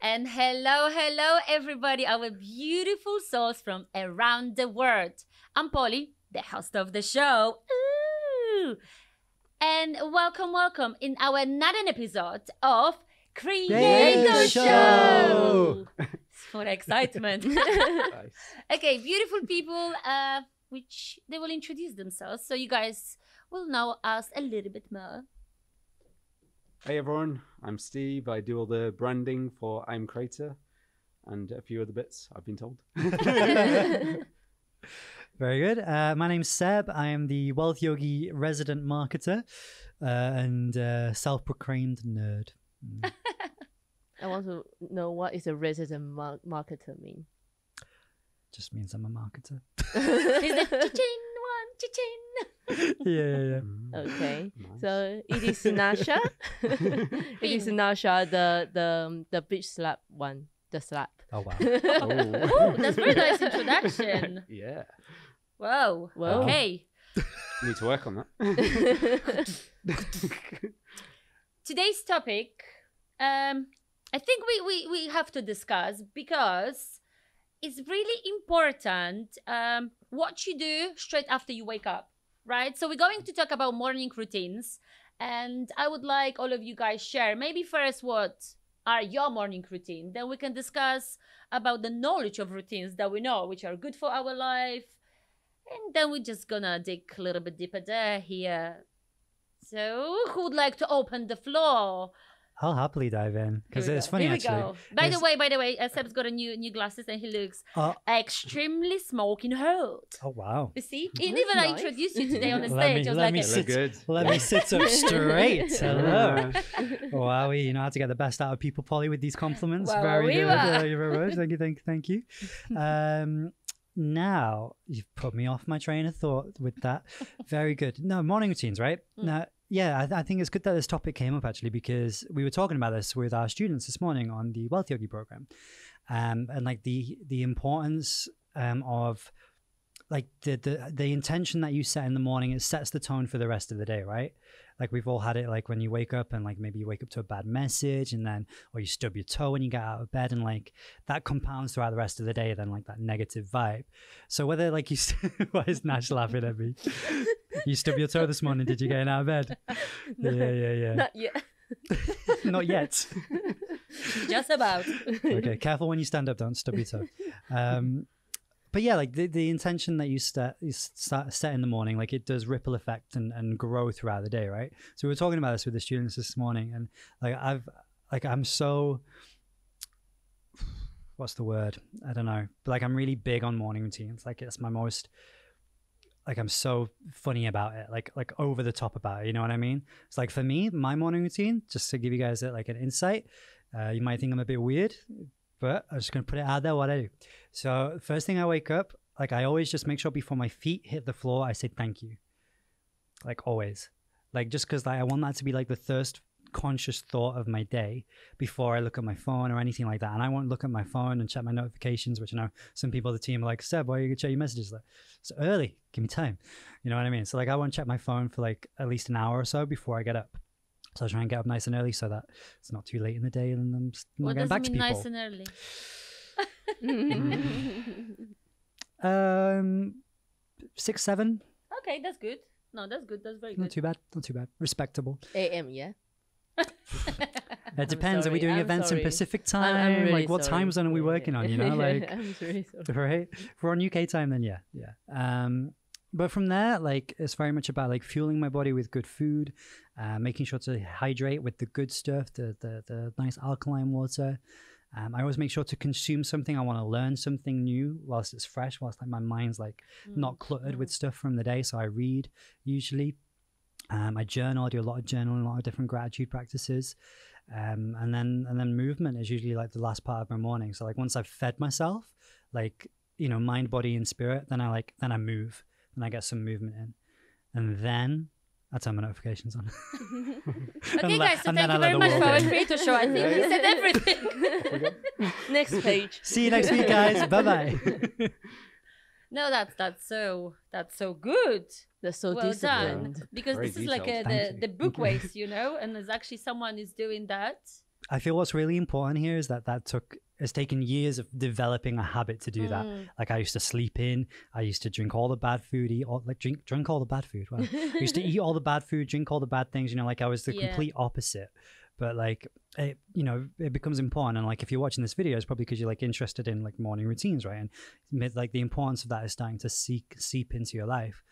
And hello, everybody, our beautiful souls from around the world. I'm Polly, the host of the show. Ooh. And welcome in our another episode of Creator Show. For excitement. Nice. Okay, beautiful people, which they will introduce themselves so you guys will know us a little bit more. Hey everyone, I'm Steve. I do all the branding for Am Creator and a few other bits, I've been told. Very good. My name's Seb. I am the Wealth Yogi resident marketer and self-proclaimed nerd. I want to know what is a resident marketer mean. Just means I'm a marketer. Is it cha-ching, one, cha-ching? Yeah. Okay, Nice. so it is Nasha. It is Nasha, the beach slap one, the slap. Oh, wow. Oh, that's very nice introduction. Yeah, Whoa. Whoa. Okay. need to work on that. Today's topic, I think we have to discuss because it's really important what you do straight after you wake up, right? So we're going to talk about morning routines, and I would like all of you guys share maybe first what are your morning routine, then we can discuss about the knowledge of routines that we know which are good for our life, and then we're just gonna dig a little bit deeper there here. So who would like to open the floor? I'll happily dive in because Here we it's go. funny, Here we actually. go. By the There's- way, Seb's got a new glasses and he looks Oh, extremely smoking hot. oh, wow. You see? That's Even I nice. introduced you today on the Let stage. me- I was let like, me You sit- look good. Let me sit up straight. Hello. Yeah. Wowie, you know how to get the best out of people, Polly, with these compliments. Wow, Very we good. were. Thank you very much. Thank you. Now, you've put me off my train of thought with that. Very good. No, morning routines, right? Now, yeah, I think it's good that this topic came up, actually, because we were talking about this with our students this morning on the Wealth Yogi program. And like the importance of like the intention that you set in the morning, it sets the tone for the rest of the day, right? Like we've all had it, like when you wake up and like maybe you wake up to a bad message and then, or you stub your toe when you get out of bed, and like that compounds throughout the rest of the day, then like that negative vibe. So whether like you, why is Nash laughing at me? You stub your toe this morning, did you get out of bed? Yeah. Not yet. Not yet. just about. Okay, careful when you stand up, don't stub your toe. But yeah, like the intention that you set in the morning, like it does ripple effect and grow throughout the day, right? So we were talking about this with the students this morning, and like I'm so, what's the word? I don't know, but like I'm really big on morning routines. Like it's my most, like I'm so funny about it, like over the top about it. You know what I mean? It's like for me, my morning routine, just to give you guys like an insight, you might think I'm a bit weird, but I'm just going to put it out there what I do. So first thing I wake up, like I always just make sure before my feet hit the floor, I say thank you. Like always. Like just because like, I want that to be like the first conscious thought of my day before I look at my phone or anything like that. And I won't look at my phone and check my notifications, which I know some people on the team are like, Seb, why are you going to check your messages? Like, it's early. Give me time. You know what I mean? So like I won't check my phone for like at least an hour or so before I get up. So I try and get up nice and early so that it's not too late in the day and I'm not What getting does back it to mean people. nice and early? 6, 7, Okay, that's good. No, that's good. That's very not good. too bad, respectable. AM, yeah. It depends. Are we sorry, doing I'm events in sorry. Pacific I'm time? really Like what sorry. time zone are we Yeah, working yeah. on? You know, like I'm really sorry. right. If we're on UK time, then yeah. But from there, like it's very much about like fueling my body with good food, making sure to hydrate with the good stuff, the nice alkaline water. I always make sure to consume something. I want to learn something new whilst it's fresh, whilst like my mind's like not cluttered with stuff from the day. So I read usually. I journal. I do a lot of journaling, a lot of different gratitude practices, and then movement is usually like the last part of my morning. So like once I've fed myself, like you know, mind, body, and spirit, then I move, and I get some movement in, and then I turn my notifications on. Okay, guys, so and thank then you I very let much the for our world in. creator show. I think he said everything. Next page. See you next week, guys. Bye bye. No, that's so good. That's so Well disciplined. done. Because Very this is like detailed. Thank the you. book ways, you know, and there's actually someone is doing that. I feel what's really important here is that it's taken years of developing a habit to do that. Like I used to sleep in, I used to drink all the bad food, drink all the bad food. Wow. I used to eat all the bad food, drink all the bad things, you know, like I was the complete opposite. But like, it, you know, it becomes important. And like, if you're watching this video, it's probably because you're like interested in like morning routines, right? And like the importance of that is starting to seep into your life.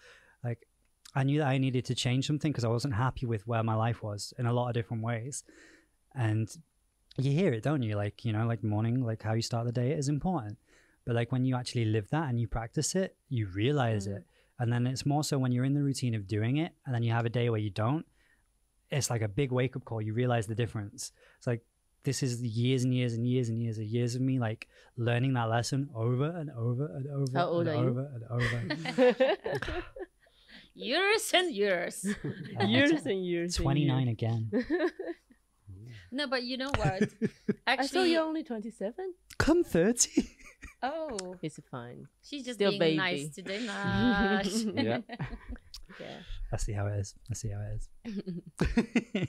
Like I knew that I needed to change something because I wasn't happy with where my life was in a lot of different ways. And you hear it, don't you? Like, you know, like morning, like how you start the day is important. But like when you actually live that and you practice it, you realize it. And then it's more so when you're in the routine of doing it and then you have a day where you don't, it's like a big wake up call. You realize the difference. It's like, this is years and years and years and years and years of me like learning that lesson over and over and over How old and are over and over. Years and years. Years and years. 29 again. No, but you know what? I thought Actually, you're only 27. Come 30. oh, It's fine. she's just Still being baby. nice today. Nash. Yeah. Yeah. I see how it is. I see how it is.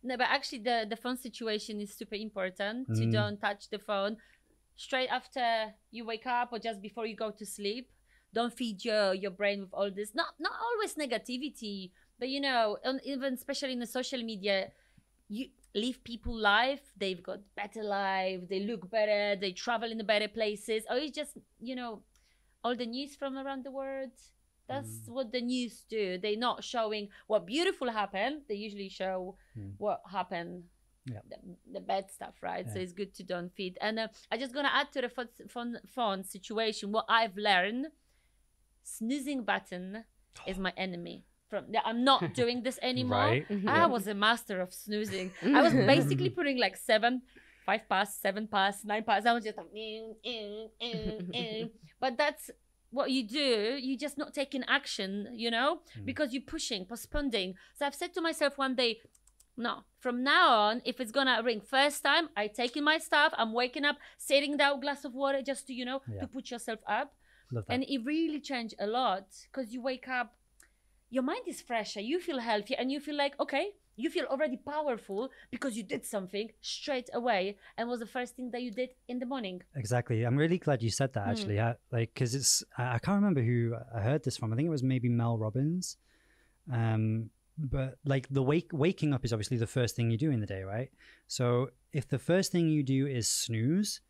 No, but actually, the phone situation is super important. You don't touch the phone straight after you wake up or just before you go to sleep. Don't feed your brain with all this. Not always negativity, but you know, even especially in the social media, you live people life. They've got better life. They look better. They travel in the better places. Or it's just, you know, all the news from around the world. That's what the news do. They're not showing what beautiful happened. They usually show what happened, the bad stuff, right? Yeah. So it's good to don't feed. And I'm just gonna add to the phone situation. What I've learned, snoozing button is my enemy. I'm not doing this anymore. Right. I was a master of snoozing. I was basically putting like 7, 5 past, 7 past, 9 past. I was just like, but that's what you do. You're just not taking action, you know, because you're pushing, postponing. So I've said to myself one day, no, from now on, if it's gonna ring first time, I taking my stuff, I'm waking up, sitting down, glass of water, just to, you know, to put yourself up. Love that. And it really changed a lot because you wake up, your mind is fresher, you feel healthy, and you feel like, okay, you feel already powerful because you did something straight away and was the first thing that you did in the morning. Exactly. I'm really glad you said that actually. Like, because it's, I can't remember who I heard this from. I think it was maybe Mel Robbins. But like the waking up is obviously the first thing you do in the day, right? So if the first thing you do is snooze,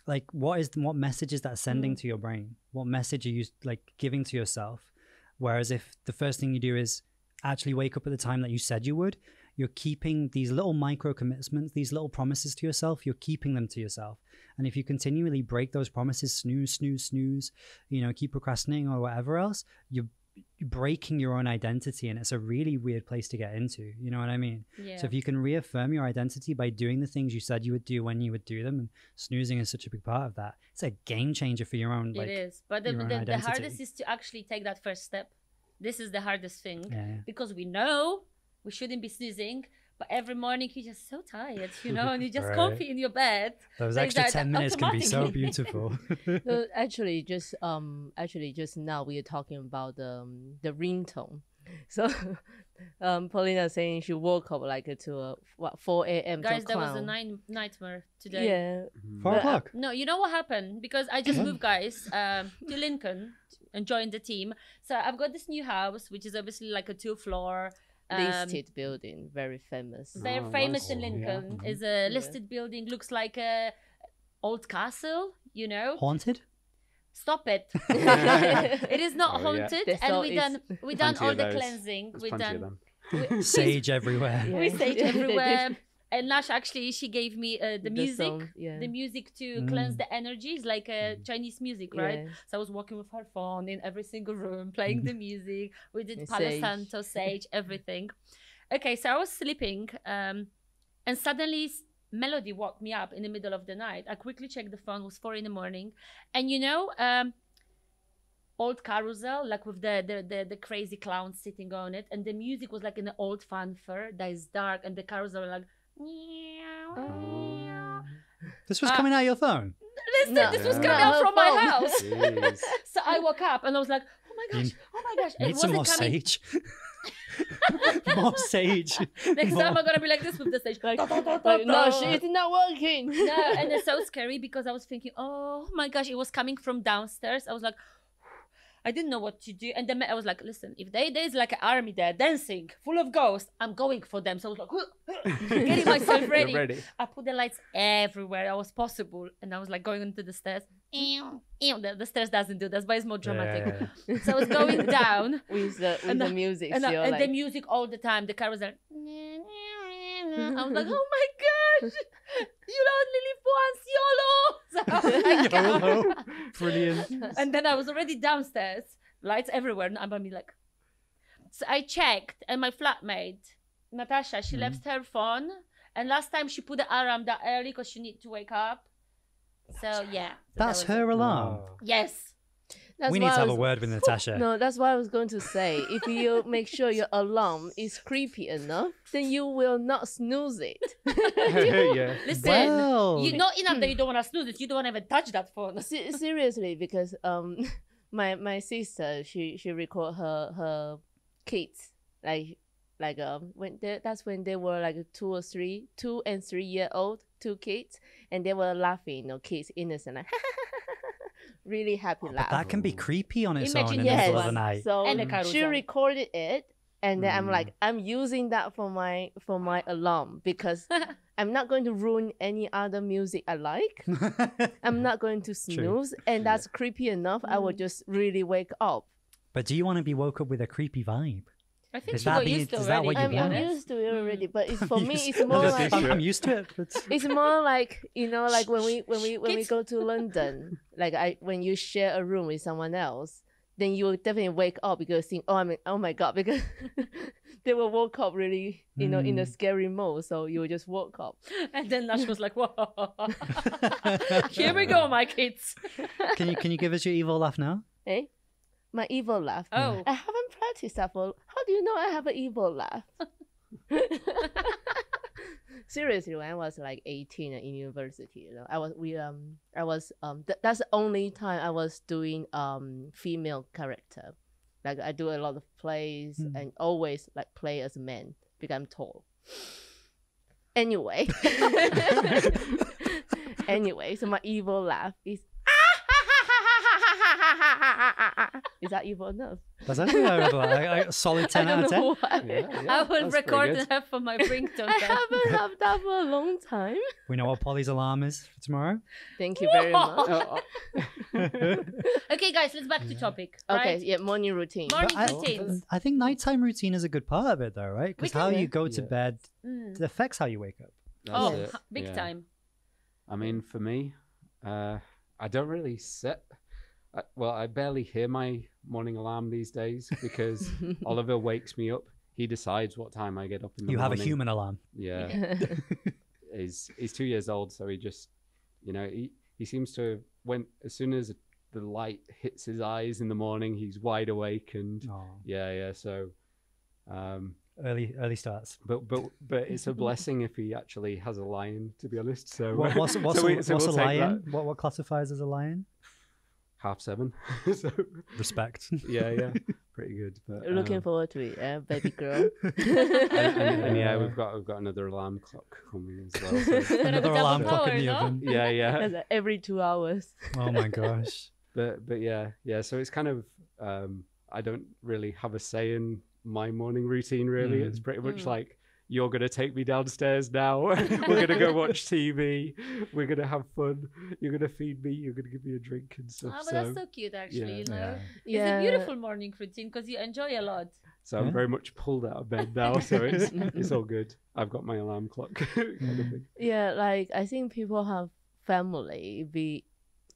like what message is that sending to your brain? What message are you like giving to yourself? Whereas if the first thing you do is actually wake up at the time that you said you would, you're keeping these little micro commitments, these little promises to yourself, you're keeping them to yourself. And if you continually break those promises, snooze, you know, keep procrastinating or whatever else, you're breaking your own identity, and it's a really weird place to get into. You know what I mean? Yeah. So if you can reaffirm your identity by doing the things you said you would do when you would do them, and snoozing is such a big part of that, it's a game changer for your own. Like, it is, but the your own hardest identity. is to actually take that first step. This is the hardest thing Yeah. because we know we shouldn't be snoozing, but every morning you're just so tired, you know, and you're just Right. comfy in your bed. Those Like extra that 10 minutes can be so automatically. beautiful. So actually, just now we are talking about the ringtone. So, Paulina saying she woke up like to 4 a.m. Guys, to that was a clown. nightmare today. Yeah, 4 o'clock. No, you know what happened? Because I just moved, guys, to Lincoln and joined the team. So I've got this new house, which is obviously like a 2-floor. listed building, very famous. Very Oh, famous nice. in Lincoln. Yeah. Is a listed building. Looks like a old castle, you know. Haunted? Stop it. It is not Oh, yeah. haunted. That's And all we it's- done Plenty all of the those. cleansing. There's We plenty of done them. Sage everywhere. Yeah. we sage They did. everywhere. And Nash actually, she gave me the music, song, yeah. the music to cleanse the energies, like Chinese music, right? Yeah. So I was walking with her phone in every single room, playing the music. We did And Palo sage. Santo, sage, everything. Okay, so I was sleeping, and suddenly melody woke me up in the middle of the night. I quickly checked the phone. It was 4 a.m, and you know, old carousel, like with the crazy clown sitting on it, and the music was like in an old fanfare that is dark, and the carousel were like. Meow. This was coming out of your phone? Listen, No. this was Yeah. coming out No, from my phone. house. Jeez. So I woke up and I was like, oh my gosh, oh my gosh. Need some more sage? More sage. Next More- time I'm gonna be like this with the stage. Like, no, it's not working. No, and it's so scary because I was thinking, oh my gosh, it was coming from downstairs. I was like, I didn't know what to do. And then I was like, listen, if there's like an army there dancing, full of ghosts, I'm going for them. So I was like, getting myself You're ready. ready. I put the lights everywhere that was possible. And I was like going into the stairs. Ew, ew. The stairs doesn't do that, but it's more dramatic. Yeah. So I was going down. with the And the the- music. And, so you're and like, the music all the time. The car was like, I was like, oh my gosh, you only live once, YOLO. So I was like, YOLO. Brilliant. and then I was already downstairs, lights everywhere, and I'm like, so I checked, and my flatmate, Natasha, she left her phone, and last time she put the alarm that early because she need to wake up. So yeah, so that That's was her it. alarm. Yes. that's We why need to I have a was- word with Natasha. No, that's what I was going to say. If you make sure your alarm is creepy enough, then you will not snooze it. Yeah. Listen, Well, you not enough that you don't want to snooze it. You don't want to even touch that phone. Seriously, because my sister she record her kids like that's when they were like 2 and 3 year old, 2 kids, and they were laughing, kids innocent, like really happy but laugh. that can be creepy on its Imagine own in the yes. middle of the night. So And a she carousel. recorded it, and then I'm Mm. like, I'm using that for my alarm because I'm not going to ruin any other music I like. I'm not going to snooze, and that's creepy enough. I will just really wake up. But do you want to be woke up with a creepy vibe? I think Is she that got being- used to is that already. what you to be want? I'm honest. used to it already, but it's for me. Used- It's more just like used to I'm used to it. But... it's more like like when we Kids. go to London, like when you share a room with someone else, then you will definitely wake up because think, oh my god, because they will woke up really, in a scary mode. So you will just woke up. And then Nash was like, whoa. Here we go, my kids. Can you give us your evil laugh now? Eh? My evil laugh. Oh. I haven't practiced that for. How do you know I have an evil laugh? Seriously, when I was like 18 in university, that's the only time I was doing female character. Like I do a lot of plays and always like play as a man because I'm tall. Anyway, so my evil laugh is. Is that evil enough? That's actually a solid 10 I out of don't 10. know why. Yeah, I will that's pretty record good. that for my ringtone. I then. haven't had that for a long time. We know what Polly's alarm is for tomorrow. Thank you very much. Oh, Okay, guys, let's back to topic. Okay, Right? yeah, morning routine. Morning I- routines. I think nighttime routine is a good part of it, though, right? Because how can- you go to Yeah. bed Mm. affects how you wake up. that's Oh, it, big yeah. time. I mean, for me, I don't really set. Well, I barely hear my morning alarm these days because Oliver wakes me up. He decides what time I get up in the You have morning. a human alarm. Yeah, he's 2 years old, so he just, he seems to as soon as the light hits his eyes in the morning, he's wide awake and Oh, yeah. So, early starts. but it's a blessing if he actually has a lion, to be honest. So What's so a we'll take lion? that. What classifies as a lion? 7:30. So Respect. yeah, pretty good. But, Looking forward to it, baby girl. and yeah, we've got another alarm clock coming as well. So. Gonna Another be alarm double clock in power, the no? oven. Yeah. That's like every 2 hours. Oh my gosh. But yeah. So it's kind of I don't really have a say in my morning routine. Really, it's pretty much like you're gonna take me downstairs now. We're gonna go watch TV. We're gonna have fun. You're gonna feed me. You're gonna give me a drink and stuff. Oh, but that's so cute, actually. yeah. You know, Yeah. it's a beautiful morning routine because you enjoy a lot. So I'm Yeah. very much pulled out of bed now. So it's all good. I've got my alarm clock. kind of thing. Yeah, like I think people have family.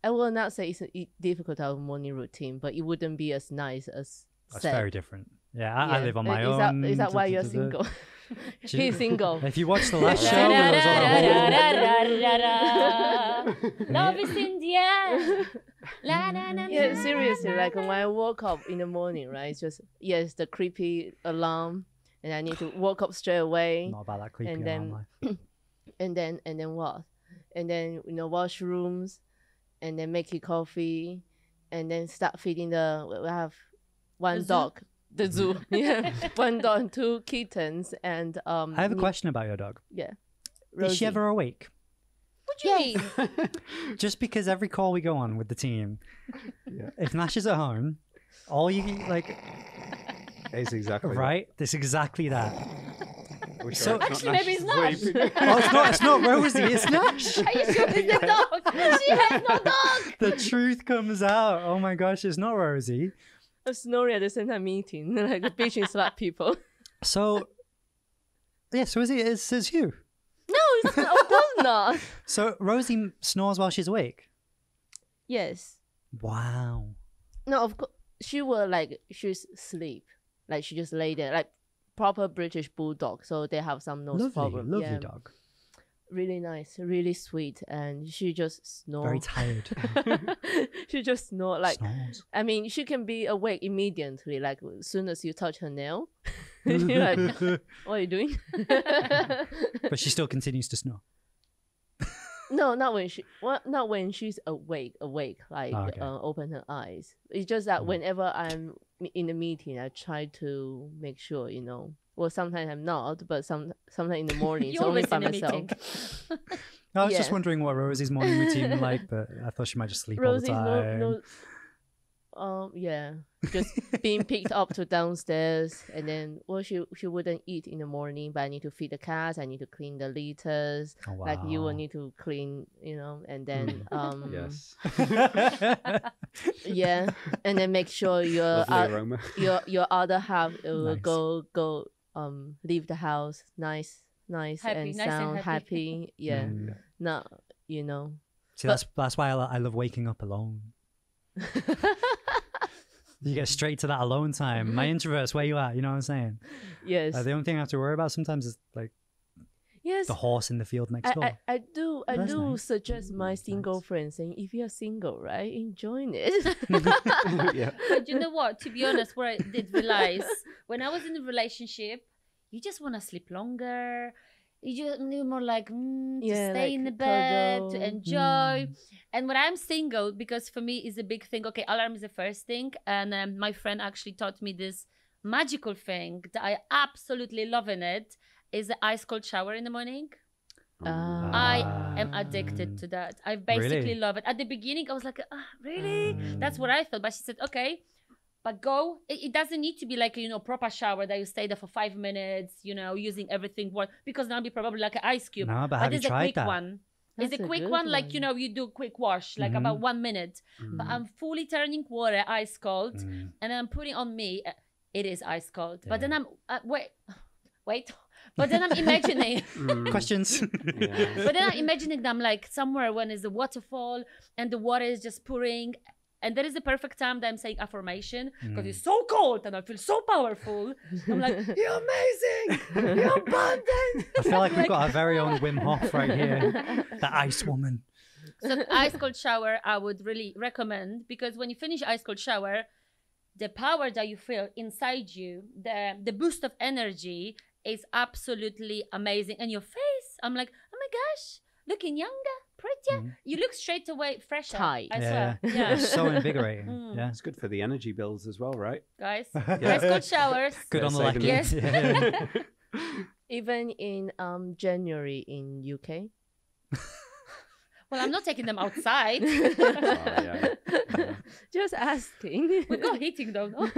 I will not say it's difficult to have a morning routine, but it wouldn't be as nice as That's said. very different. Yeah, I live on my Is own. Is that why you're Da-da-da-da. single? She- He's single. If you watch the last show, there was a Love is in the air. La, la, la, Yeah, la, seriously, la, like la. when I woke up in the morning, right? It's just the creepy alarm, and I need to wake up straight away, not about that creepy and alarm then- life. and then what? And then washrooms, and then make you coffee, and then start feeding we have one The zoo? dog. the zoo. Yeah, 1 dog and 2 kittens, and I have a question about your dog. Yeah, Is she Rosie. ever awake? What do you mean? Just because every call we go on with the team, if Nash is at home, all you like, It's exactly right? It's exactly that. That. So- Actually, maybe it's not. Oh, it's not Rosie, it's Nash. Are you sure it's the dog? She has no dog. The truth comes out. Oh my gosh, it's not Rosie. Snoring at the center meeting, like a bitch and slap people. So, yeah, so it's you. No, it's not, of course not. So Rosie snores while she's awake. Yes. Wow. No, of course she's sleep. Like she just lay there, like proper British bulldog. So they have some nose problem. Lovely Yeah. dog. Really nice, really sweet, and she just snore. Very tired. She just snore like. Snores. I mean, she can be awake immediately. Like as soon as you touch her nail, she's like, "What are you doing?" But she still continues to snore. No, not when she's awake. Like Oh, okay. open her eyes. It's just that whenever I'm in a meeting, I try to make sure, you know. Well, sometimes I'm not, but sometimes in the morning, it's You're only always by in a myself. meeting. I was just Yeah. wondering what Rosie's morning routine was like, but I thought she might just sleep Rosie's all the time. yeah, just being picked up to downstairs, and then she wouldn't eat in the morning, but I need to feed the cats, I need to clean the litters, Oh, wow. like you will need to clean, you know, and then Yes. yeah, and then make sure your Lovely aroma. your other half will Nice. go leave the house nice Happy, and nice and sound happy. yeah, Mm. not you know. See, that's why I love waking up alone. You get straight to that alone time. My introverts, where you at? You know what I'm saying? Yes, The only thing I have to worry about sometimes is like yes. the horse in the field next door. I do That's nice. suggest my That's single nice. friends saying, if you're single, right, enjoy it. Yeah. But you know what? To be honest, what I did realize when I was in a relationship, you just want to sleep longer. You just need more like to Yeah, stay like in the bed, cuddle. to enjoy. And when I'm single, because for me is a big thing. Okay, alarm is the first thing, and my friend actually taught me this magical thing that I absolutely love in it is the ice cold shower in the morning. I am addicted to that. I basically Really? love it. At the beginning, I was like, really? That's what I thought. But she said, okay, but go. It doesn't need to be like, you know, proper shower that you stay there for 5 minutes, you know, using everything. Because that'll be probably like an ice cube. No, but have you it's a tried quick that? one. It's That's a a quick good one, like, you one. know, you do quick wash, like Mhm. about 1 minute. But I'm fully turning water ice cold Mm. and I'm putting on me. It is ice cold. But then Yeah. I'm, wait. But then I'm imagining. Questions? Yeah. But then I'm imagining them like somewhere when there's a waterfall and the water is just pouring. And that is the perfect time that I'm saying affirmation because it's so cold and I feel so powerful. I'm like, you're amazing. You're abundant. I feel like we've got our very own Wim Hof right here. The ice woman. So the ice cold shower, I would really recommend because when you finish ice cold shower, the power that you feel inside you, the boost of energy is absolutely amazing. And your face, I'm like, oh my gosh, looking younger, prettier. You look straight away fresher. Tight. I swear. Yeah. It's so invigorating. Mm. Yeah. It's good for the energy bills as well, right? Guys, ice cold showers. Good on the Saving lucky. Yes. Yeah. Even in January in UK. Well, I'm not taking them outside. yeah. Just asking. We got heating though, no?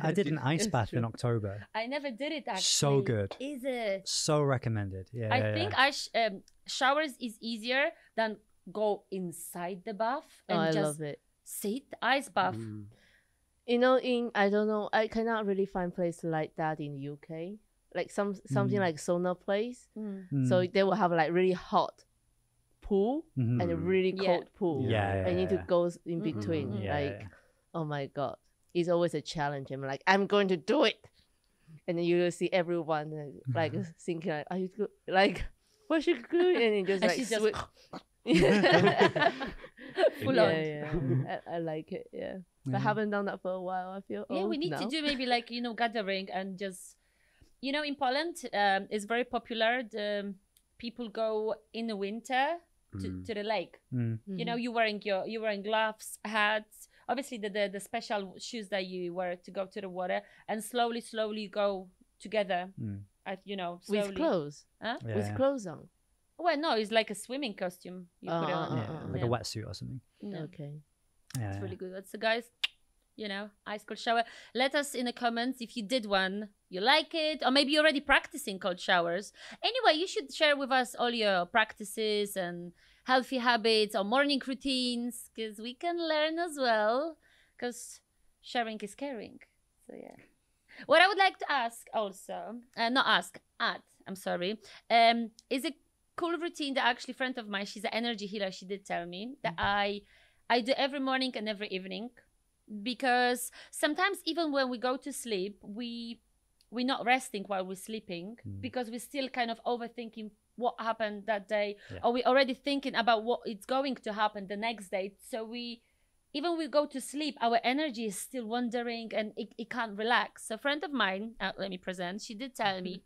I did an ice It's bath in true. October. I never did it actually. So good. Is it? So recommended. Yeah. I yeah, think yeah. showers is easier than go inside the bath and I just love it. sit ice bath. Mm. You know, I don't know, I cannot really find place like that in the UK. Like something like sauna place. Mm. So Mm. they will have like really hot pool Mhm. and a really Yeah. cold pool. Yeah, yeah, I need to yeah. go in between. mm, Yeah, Like, yeah. oh my god, it's always a challenge. I'm like, I'm going to do it, and then you will see everyone like thinking, like, are you good? Like, what's she doing? And it just And like she's just- switch. Full yeah, on. yeah. I like it. Yeah, but I haven't done that for a while. I feel Yeah, we old need to now. do maybe like, you know, gathering and just, you know, in Poland, it's very popular. The people go in the winter to the lake. Mm. You know, you're wearing gloves, hats, obviously the special shoes that you wear to go to the water, and slowly go together. You know, slowly. With clothes. Huh? Yeah, With yeah. clothes on. Well, no, it's like a swimming costume you put on. Yeah, like a wetsuit or something. Yeah. Okay. Yeah, It's yeah. really good. So guys, you know, ice cold shower. Let us in the comments if you did one, you like it, or maybe you're already practicing cold showers. Anyway, you should share with us all your practices and healthy habits or morning routines, because we can learn as well, because sharing is caring. So yeah. What I would like to ask also, not ask, add, I'm sorry, is a cool routine that actually a friend of mine, she's an energy healer, she did tell me that I do every morning and every evening, because sometimes even when we go to sleep, we're not resting while we're sleeping, because we're still kind of overthinking what happened that day, or we're already thinking about what is going to happen the next day. So even when we go to sleep, our energy is still wandering and it can't relax. A friend of mine, let me present, she did tell me,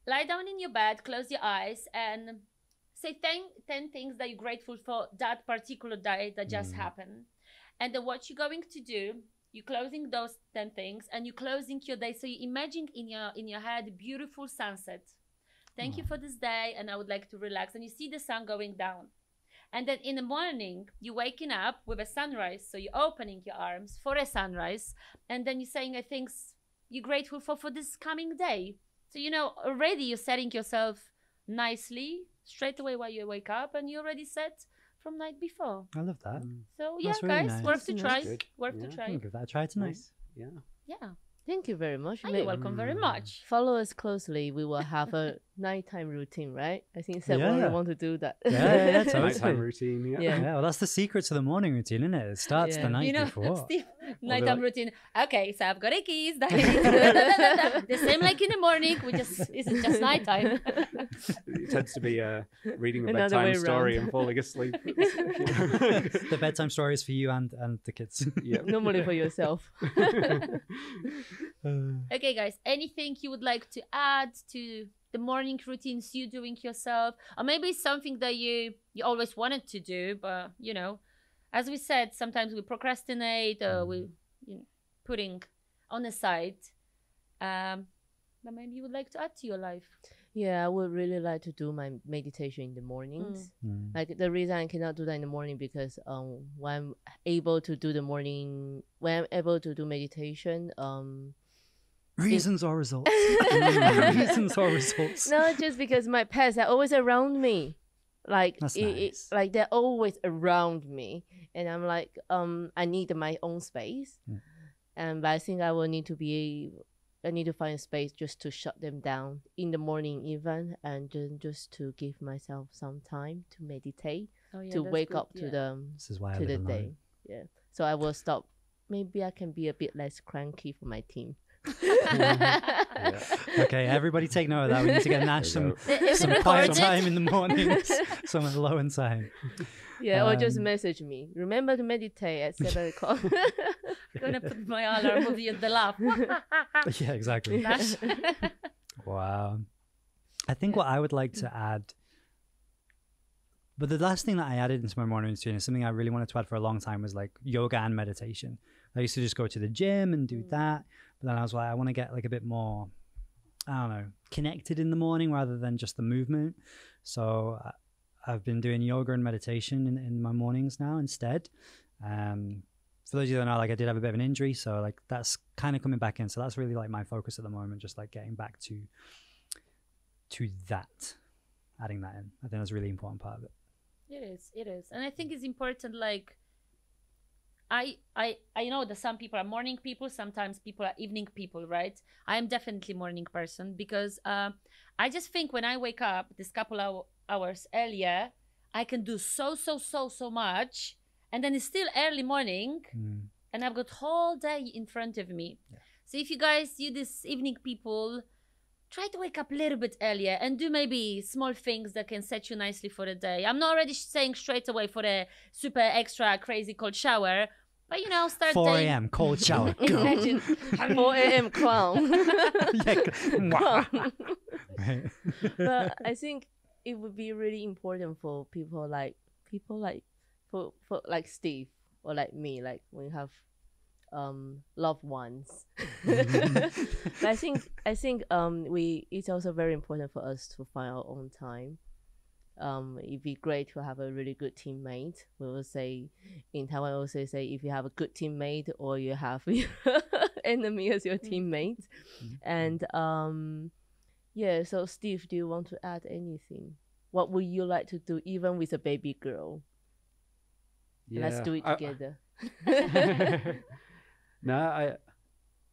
lie down in your bed, close your eyes, and say 10 things that you're grateful for that particular day that just happened. And then what you're going to do, you're closing those 10 things and you're closing your day. So you imagine in your head beautiful sunset. Thank you for this day, and I would like to relax. And you see the sun going down. And then in the morning, you're waking up with a sunrise. So you're opening your arms for a sunrise. And then you're saying, I think you're grateful for this coming day. So, you know, already you're setting yourself nicely straight away while you wake up, and you already set from night before. I love that. So yeah, That's really guys, nice. worth to That's try. good. Worth Yeah. to try. I'll give that a try tonight. Nice. Yeah. Yeah. Thank you very much. Oh, you're welcome very much. Follow us closely. We will have a nighttime routine, right? I think Seb Yeah. will want to do that. Yeah, totally. Nighttime routine. Yeah. Yeah. Yeah, well, that's the secret to the morning routine, isn't it? It starts Yeah. the night You know, before. Steve, nighttime like- routine. Okay, so I've got a keys. That I need to do. The same like in the morning. This is just nighttime. It tends to be reading a Another way bedtime story round. and falling asleep. The bedtime story is for you and the kids. Yeah. Normally for yourself. Okay, guys, anything you would like to add to the morning routines you doing yourself, or maybe something that you always wanted to do, but you know, as we said, sometimes we procrastinate, or we putting on the side. But maybe you would like to add to your life. Yeah, I would really like to do my meditation in the mornings. Mm. Like the reason I cannot do that in the morning because when I'm able to do meditation, Reasons or results? Reasons or results? no, just because my pets are always around me. Like That's nice. like they're always around me, and I'm like I need my own space, but I think I need to find a space just to shut them down in the morning even, and then just to give myself some time to meditate, Oh, yeah, to that's wake good, up to the This is why I to live the alone. day. Yeah, so I will stop. Maybe I can be a bit less cranky for my team. Yeah. Okay, everybody take note of that. We need to get Nash There some, you Is it some quiet recorded? time in the mornings, some alone time. Yeah, or just Um, message me. Remember to meditate at 7 o'clock. Gonna put my alarm with you at the laugh. Yeah, exactly. Nash. Wow. I think what I would like to add, but the last thing that I added into my morning routine is something I really wanted to add for a long time, was like yoga and meditation. I used to just go to the gym and do that, but then I was like, I want to get like a bit more, I don't know, connected in the morning rather than just the movement. So I've been doing yoga and meditation in my mornings now instead. For those of you that know, like I did have a bit of an injury, so like that's kind of coming back in. So that's really like my focus at the moment, just like getting back to that, adding that in. I think that's a really important part of it. It is, and I think it's important. Like, I know that some people are morning people, sometimes people are evening people, right? I am definitely morning person because I just think when I wake up this couple of hours earlier, I can do so much, and then it's still early morning, and I've got whole day in front of me. Yeah. So if you guys, this evening people, try to wake up a little bit earlier and do maybe small things that can set you nicely for the day. I'm not already saying straight away for the super extra crazy cold shower, but you know, start 4 day. a.m. cold shower. Go. Imagine. 4 a.m. crown. Yeah. Right. But I think it would be really important for people like for like Steve, or like me, like when you have loved ones. But I think it's also very important for us to find our own time. It'd be great to have a really good teammate. We will say in Taiwan, we also say if you have a good teammate or you have your enemy as your teammate. And yeah, so Steve, do you want to add anything? What would you like to do even with a baby girl? Yeah, Let's do it together. No,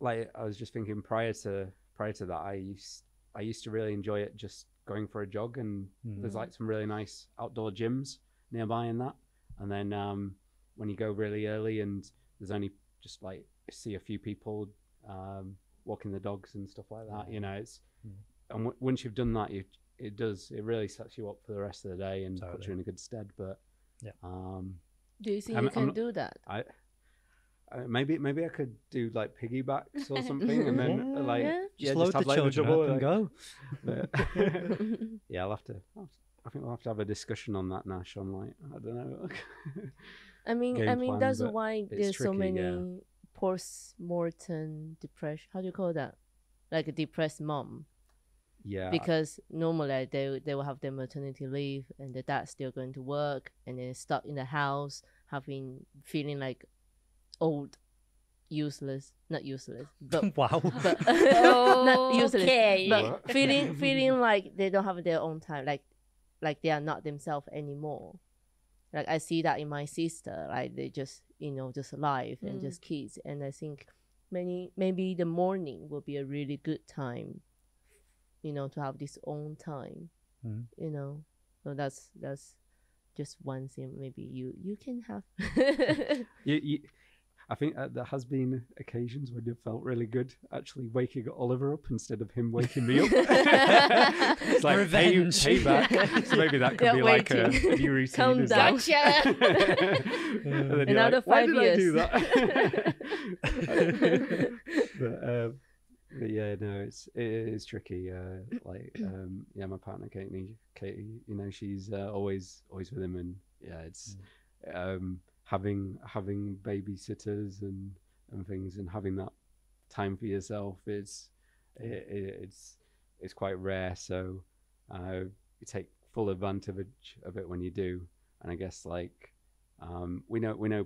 I was just thinking prior to that, I used to really enjoy it just going for a jog, and there's like some really nice outdoor gyms nearby in that. And then when you go really early and there's only just like see a few people walking the dogs and stuff like that, you know, it's and once you've done that, it really sets you up for the rest of the day and puts you in a good stead. But do you think you can do that? Maybe I could do like piggybacks or something, and then just load the children up and go. Yeah, I think we'll have to have a discussion on that, Nash. On like, I don't know. I mean plan, that's but why there's tricky, so many post-mortem depression. How do you call that? Like a depressed mom. Yeah. Because normally they will have their maternity leave and the dad's still going to work and then stuck in the house, feeling like old, not useless, but Wow. but not useless, Okay. but feeling like they don't have their own time, like they are not themselves anymore. Like I see that in my sister, like they just just life and just kids, and I think maybe the morning will be a really good time, to have this own time, so that's just one thing maybe you can have. I think there has been occasions when it felt really good actually waking Oliver up instead of him waking me up. It's like Revenge. payback. So maybe that could be like a new routine. Calm down. Gotcha. And then you're Another like, why 5 did I years. do that? But yeah, no, it is tricky. My partner Katie, she's always with him, and yeah, it's having babysitters and things, and having that time for yourself it's quite rare. So you take full advantage of it when you do. And I guess like we know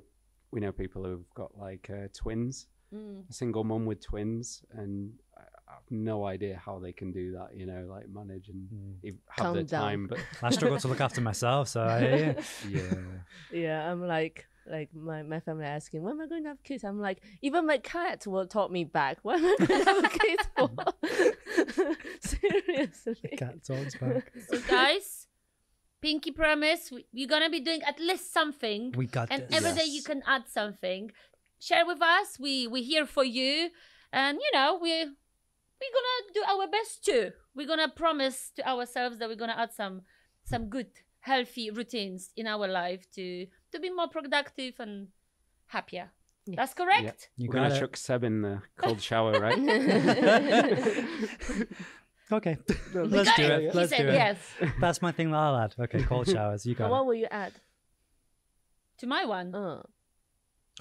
people who've got like twins, a single mom with twins, and I have no idea how they can do that, like manage and have Calm the down. time. But I struggle to look after myself, so Yeah, I'm like my family asking, when am I going to have kids? I'm like, even my cat will talk me back. When am I going to have kids for? Seriously. cat talks back. So guys, pinky promise, we're gonna be doing at least something, We got and this. every day you can add something. Share with us. We're here for you, and we're gonna do our best too. We're gonna promise to ourselves that we're gonna add some good healthy routines in our life to be more productive and happier. Yes. That's correct. You we're gonna got it. chuck Seb in the cold shower, right? Okay, We let's got do it. He Let's said do it. yes That's my thing that I'll add. Okay, cold showers. You And got what it. will you add? to my one.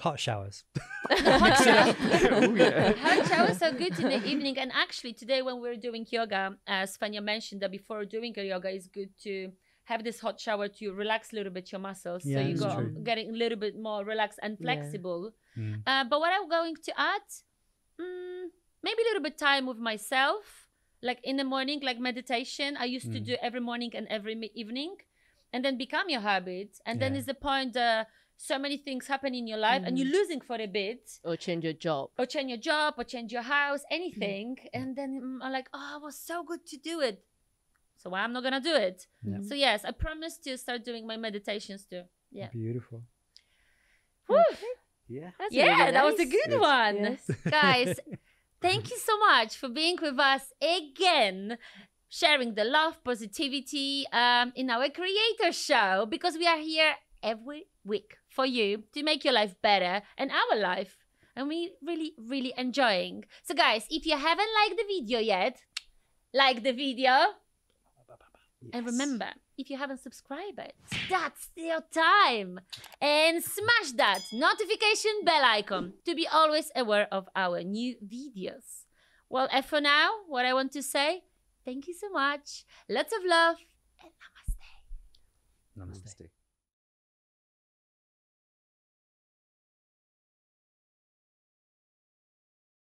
Hot showers. Hot shower. Oh, yeah. Hot showers are good in the evening, and actually today when we're doing yoga, as Fania mentioned, that before doing a yoga it's good to have this hot shower to relax a little bit your muscles, Yeah, so you that's go true. getting a little bit more relaxed and flexible. Mm. But what I'm going to add, maybe a little bit time with myself, like in the morning, like meditation. I used to do every morning and every evening, and then become your habit. And then Yeah. is the point so many things happen in your life and you're losing for a bit, Or change your job. or change your job, or change your house, anything. And then I'm like, oh, it was so good to do it. So why I'm not gonna do it? Yeah. So yes, I promise to start doing my meditations too. Yeah. Beautiful. Woo. Yeah. That's Yeah, really that was a nice. good Yes. one. Yes. Guys, thank you so much for being with us again, sharing the love, positivity in our creator show, because we are here every week for you to make your life better and our life. And we really enjoying. So guys, if you haven't liked the video yet, like the video. And remember, if you haven't subscribed, that's your time. And smash that notification bell icon to be always aware of our new videos. Well, and for now, what I want to say, thank you so much. Lots of love and namaste. Namaste. Namaste.